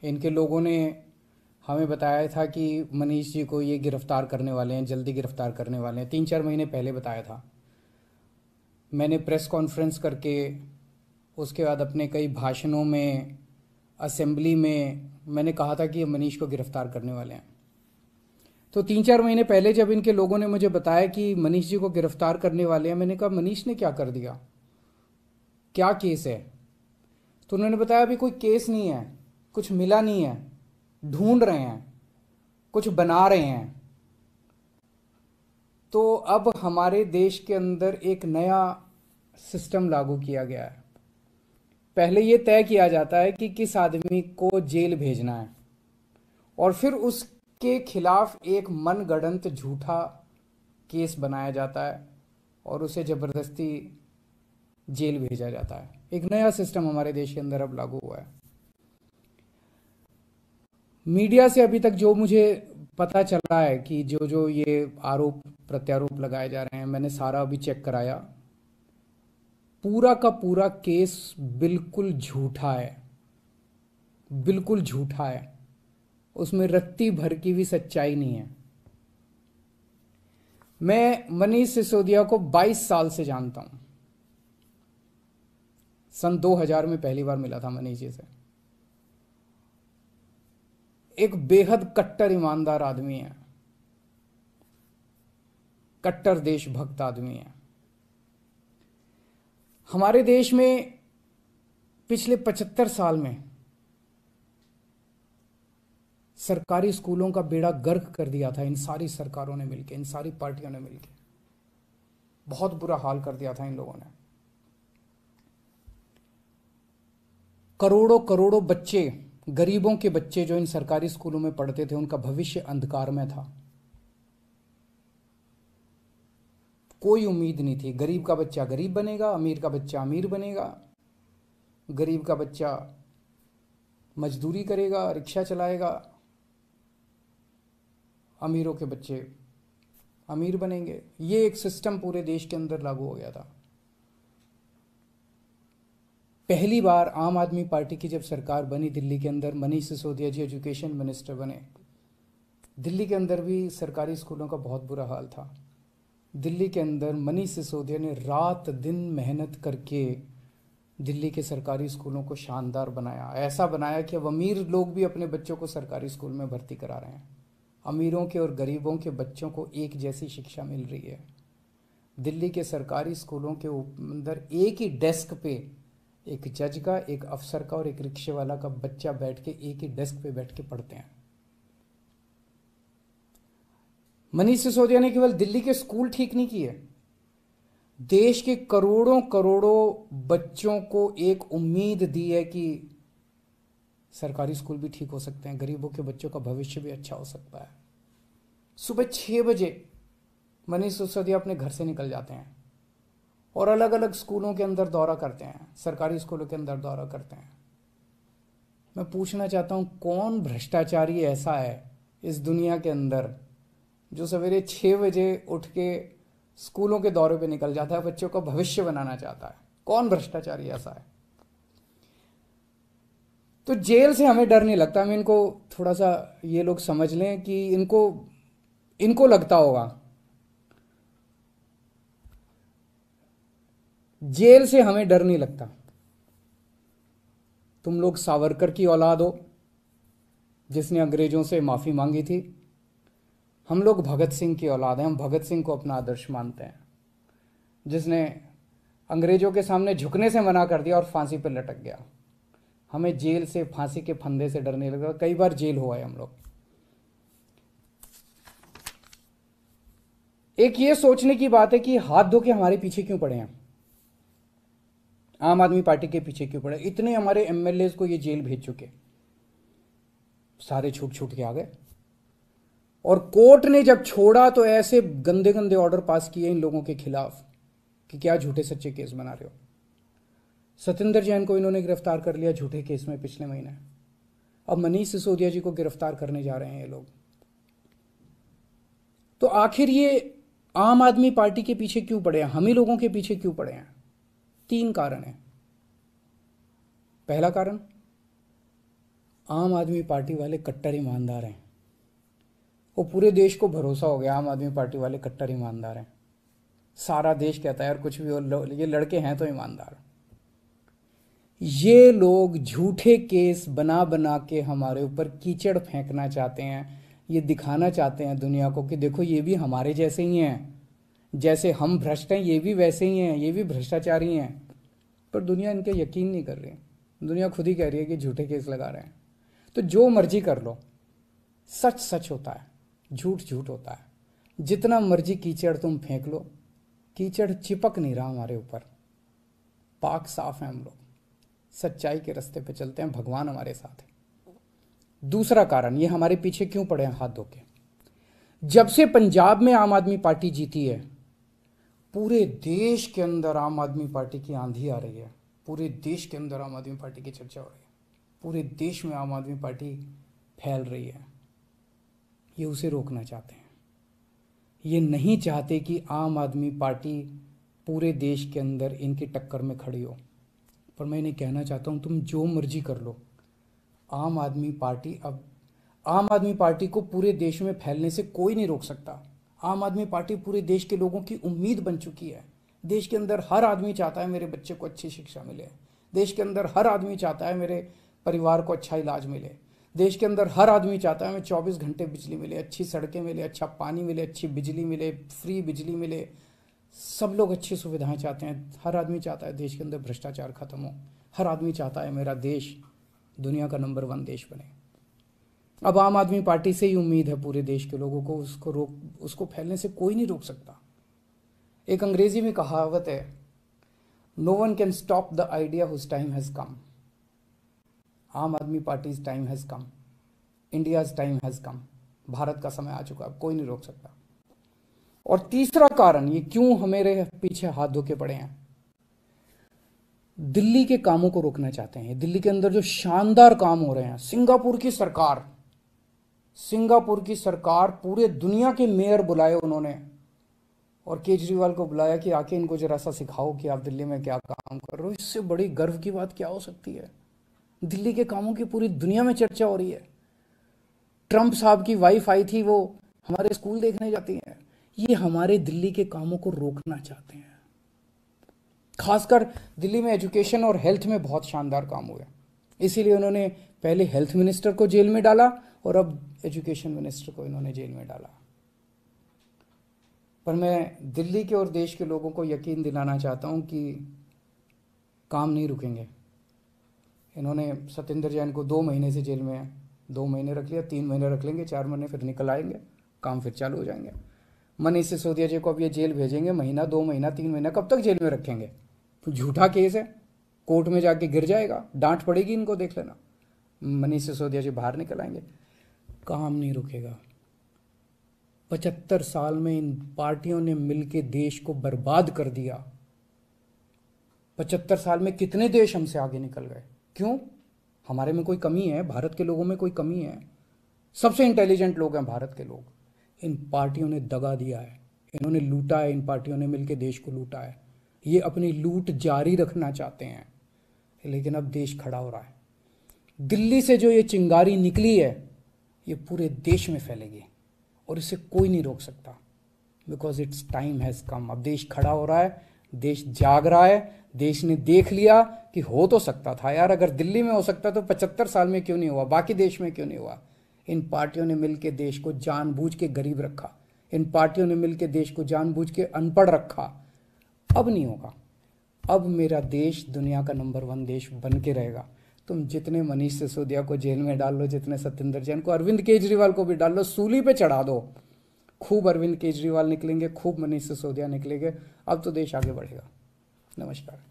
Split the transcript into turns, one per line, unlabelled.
इनके लोगों ने हमें बताया था कि मनीष जी को ये गिरफ्तार करने वाले हैं, जल्दी गिरफ्तार करने वाले हैं। 3-4 महीने पहले बताया था। मैंने प्रेस कॉन्फ्रेंस करके, उसके बाद अपने कई भाषणों में, असेंबली में मैंने कहा था कि ये मनीष को गिरफ्तार करने वाले हैं। तो 3-4 महीने पहले जब इनके लोगों ने मुझे बताया कि मनीष जी को गिरफ्तार करने वाले हैं, मैंने कहा मनीष ने क्या कर दिया, क्या केस है? तो उन्होंने बताया अभी कोई केस नहीं है, कुछ मिला नहीं है, ढूंढ रहे हैं, कुछ बना रहे हैं। तो अब हमारे देश के अंदर एक नया सिस्टम लागू किया गया है। पहले ये तय किया जाता है कि किस आदमी को जेल भेजना है, और फिर उसके खिलाफ एक मनगढ़ंत झूठा केस बनाया जाता है और उसे जबरदस्ती जेल भेजा जाता है। एक नया सिस्टम हमारे देश के अंदर अब लागू हुआ है। मीडिया से अभी तक जो मुझे पता चला है कि जो जो ये आरोप प्रत्यारोप लगाए जा रहे हैं, मैंने सारा अभी चेक कराया। पूरा का पूरा केस बिल्कुल झूठा है, बिल्कुल झूठा है। उसमें रत्ती भर की भी सच्चाई नहीं है। मैं मनीष सिसोदिया को 22 साल से जानता हूं। सन 2000 में पहली बार मिला था मनीष जी से। एक बेहद कट्टर ईमानदार आदमी है, कट्टर देशभक्त आदमी है। हमारे देश में पिछले 75 साल में सरकारी स्कूलों का बेड़ा गर्क कर दिया था इन सारी सरकारों ने मिलकर, इन सारी पार्टियों ने मिलकर। बहुत बुरा हाल कर दिया था इन लोगों ने। करोड़ों करोड़ों बच्चे, गरीबों के बच्चे जो इन सरकारी स्कूलों में पढ़ते थे, उनका भविष्य अंधकार में था। कोई उम्मीद नहीं थी। गरीब का बच्चा गरीब बनेगा, अमीर का बच्चा अमीर बनेगा। गरीब का बच्चा मजदूरी करेगा, रिक्शा चलाएगा। अमीरों के बच्चे अमीर बनेंगे। ये एक सिस्टम पूरे देश के अंदर लागू हो गया था। पहली बार आम आदमी पार्टी की जब सरकार बनी दिल्ली के अंदर, मनीष सिसोदिया जी एजुकेशन मिनिस्टर बने। दिल्ली के अंदर भी सरकारी स्कूलों का बहुत बुरा हाल था। दिल्ली के अंदर मनीष सिसोदिया ने रात दिन मेहनत करके दिल्ली के सरकारी स्कूलों को शानदार बनाया। ऐसा बनाया कि अब अमीर लोग भी अपने बच्चों को सरकारी स्कूल में भर्ती करा रहे हैं। अमीरों के और गरीबों के बच्चों को एक जैसी शिक्षा मिल रही है। दिल्ली के सरकारी स्कूलों के अंदर एक ही डेस्क पे एक जज का, एक अफसर का और एक रिक्शे वाला का बच्चा बैठ के एक ही डेस्क पे बैठ के पढ़ते हैं। मनीष सिसोदिया ने केवल दिल्ली के स्कूल ठीक नहीं किए, देश के करोड़ों करोड़ों बच्चों को एक उम्मीद दी है कि सरकारी स्कूल भी ठीक हो सकते हैं, गरीबों के बच्चों का भविष्य भी अच्छा हो सकता है। सुबह 6 बजे मनीष सिसोदिया अपने घर से निकल जाते हैं और अलग अलग स्कूलों के अंदर दौरा करते हैं, सरकारी स्कूलों के अंदर दौरा करते हैं। मैं पूछना चाहता हूं, कौन भ्रष्टाचारी ऐसा है इस दुनिया के अंदर जो सवेरे 6 बजे उठ के स्कूलों के दौरे पे निकल जाता है, बच्चों का भविष्य बनाना चाहता है? कौन भ्रष्टाचारी ऐसा है? तो जेल से हमें डर नहीं लगता। हमें इनको थोड़ा सा ये लोग समझ लें कि इनको इनको लगता होगा जेल से हमें डर नहीं लगता। तुम लोग सावरकर की औलाद हो जिसने अंग्रेजों से माफी मांगी थी। हम लोग भगत सिंह की औलाद हैं। हम भगत सिंह को अपना आदर्श मानते हैं, जिसने अंग्रेजों के सामने झुकने से मना कर दिया और फांसी पर लटक गया। हमें जेल से, फांसी के फंदे से डर नहीं लगा। कई बार जेल हुआ है हम लोग। एक ये सोचने की बात है कि हाथ धो के हमारे पीछे क्यों पड़े हैं, आम आदमी पार्टी के पीछे क्यों पड़े? इतने हमारे एमएलए को ये जेल भेज चुके, सारे छूट छूट के आ गए। और कोर्ट ने जब छोड़ा तो ऐसे गंदे गंदे ऑर्डर पास किए इन लोगों के खिलाफ कि क्या झूठे सच्चे केस बना रहे हो। सत्येंद्र जैन को इन्होंने गिरफ्तार कर लिया झूठे केस में पिछले महीने। अब मनीष सिसोदिया जी को गिरफ्तार करने जा रहे हैं ये लोग। तो आखिर ये आम आदमी पार्टी के पीछे क्यों पड़े हैं, हम ही लोगों के पीछे क्यों पड़े हैं? 3 कारण हैं। पहला कारण, आम आदमी पार्टी वाले कट्टर ईमानदार हैं। वो पूरे देश को भरोसा हो गया आम आदमी पार्टी वाले कट्टर ईमानदार हैं। सारा देश कहता है यार कुछ भी हो, ये लड़के हैं तो ईमानदार। ये लोग झूठे केस बना बना के हमारे ऊपर कीचड़ फेंकना चाहते हैं। ये दिखाना चाहते हैं दुनिया को कि देखो ये भी हमारे जैसे ही हैं, जैसे हम भ्रष्ट हैं ये भी वैसे ही हैं, ये भी भ्रष्टाचारी हैं। पर दुनिया इनके यकीन नहीं कर रही। दुनिया खुद ही कह रही है कि झूठे केस लगा रहे हैं। तो जो मर्जी कर लो, सच सच होता है, झूठ झूठ होता है। जितना मर्जी कीचड़ तुम फेंक लो, कीचड़ चिपक नहीं रहा हमारे ऊपर। पाक साफ है हम लोग, सच्चाई के रास्ते पे चलते हैं, भगवान हमारे साथ है। दूसरा कारण, ये हमारे पीछे क्यों पड़े हैं हाथ धो के। जब से पंजाब में आम आदमी पार्टी जीती है, पूरे देश के अंदर आम आदमी पार्टी की आंधी आ रही है। पूरे देश के अंदर आम आदमी पार्टी की चर्चा हो रही है। पूरे देश में आम आदमी पार्टी फैल रही है। ये उसे रोकना चाहते हैं। ये नहीं चाहते कि आम आदमी पार्टी पूरे देश के अंदर इनकी टक्कर में खड़ी हो। पर मैं इन्हें कहना चाहता हूँ तुम जो मर्जी कर लो, आम आदमी पार्टी को पूरे देश में फैलने से कोई नहीं रोक सकता। आम आदमी पार्टी पूरे देश के लोगों की उम्मीद बन चुकी है। देश के अंदर हर आदमी चाहता है मेरे बच्चे को अच्छी शिक्षा मिले। देश के अंदर हर आदमी चाहता है मेरे परिवार को अच्छा इलाज मिले। देश के अंदर हर आदमी चाहता है हमें 24 घंटे बिजली मिले, अच्छी सड़कें मिले, अच्छा पानी मिले, अच्छी बिजली मिले, फ्री बिजली मिले। सब लोग अच्छी सुविधाएं चाहते हैं। हर आदमी चाहता है देश के अंदर भ्रष्टाचार खत्म हो। हर आदमी चाहता है मेरा देश दुनिया का नंबर 1 देश बने। अब आम आदमी पार्टी से ही उम्मीद है पूरे देश के लोगों को, उसको फैलने से कोई नहीं रोक सकता। एक अंग्रेजी में कहावत है, no one can stop the idea whose time has come. Aam Aadmi party's time has come, India's time has come. Bharat का समय आ चुका, अब कोई नहीं रोक सकता। और तीसरा कारण, ये क्यों हमारे पीछे हाथ धो के पड़े हैं, दिल्ली के कामों को रोकना चाहते हैं। दिल्ली के अंदर जो शानदार काम हो रहे हैं, सिंगापुर की सरकार पूरे दुनिया के मेयर बुलाए उन्होंने, और केजरीवाल को बुलाया कि आके इनको जरा सा सिखाओ कि आप दिल्ली में क्या काम कर रहे हो। इससे बड़ी गर्व की बात क्या हो सकती है। दिल्ली के कामों की पूरी दुनिया में चर्चा हो रही है। ट्रंप साहब की वाइफ आई थी, वो हमारे स्कूल देखने जाती हैं। ये हमारे दिल्ली के कामों को रोकना चाहते हैं। खासकर दिल्ली में एजुकेशन और हेल्थ में बहुत शानदार काम हुए, इसीलिए उन्होंने पहले हेल्थ मिनिस्टर को जेल में डाला और अब एजुकेशन मिनिस्टर को इन्होंने जेल में डाला। पर मैं दिल्ली के और देश के लोगों को यकीन दिलाना चाहता हूं कि काम नहीं रुकेंगे। इन्होंने सत्येंद्र जैन को 2 महीने से जेल में है, 2 महीने रख लिया, 3 महीने रख लेंगे, 4 महीने फिर निकल आएंगे, काम फिर चालू हो जाएंगे। मनीष सिसोदिया जी को अब ये जेल भेजेंगे, महीना, 2 महीना, 3 महीना, कब तक जेल में रखेंगे। तो झूठा केस है, कोर्ट में जाके गिर जाएगा, डांट पड़ेगी इनको, देख लेना। मनीष सिसोदिया जी बाहर निकल आएंगे, काम नहीं रुकेगा। 75 साल में इन पार्टियों ने मिलकर देश को बर्बाद कर दिया। 75 साल में कितने देश हमसे आगे निकल गए। क्यों? हमारे में कोई कमी है, भारत के लोगों में कोई कमी है। सबसे इंटेलिजेंट लोग हैं भारत के लोग। इन पार्टियों ने दगा दिया है, इन्होंने लूटा है, इन पार्टियों ने मिलकर देश को लूटा है। ये अपनी लूट जारी रखना चाहते हैं, लेकिन अब देश खड़ा हो रहा है। दिल्ली से जो ये चिंगारी निकली है, ये पूरे देश में फैलेगी और इसे कोई नहीं रोक सकता, because it's time has come. अब देश खड़ा हो रहा है, देश जाग रहा है। देश ने देख लिया कि हो तो सकता था यार, अगर दिल्ली में हो सकता तो 75 साल में क्यों नहीं हुआ, बाकी देश में क्यों नहीं हुआ। इन पार्टियों ने मिलकर देश को जानबूझ के गरीब रखा, इन पार्टियों ने मिलकर देश को जानबूझ के अनपढ़ रखा। अब नहीं होगा। अब मेरा देश दुनिया का नंबर 1 देश बन के रहेगा। तुम जितने मनीष सिसोदिया को जेल में डाल लो, जितने सत्येंद्र जैन को, अरविंद केजरीवाल को भी डाल लो, सूली पे चढ़ा दो। खूब अरविंद केजरीवाल निकलेंगे, खूब मनीष सिसोदिया निकलेंगे। अब तो देश आगे बढ़ेगा। नमस्कार।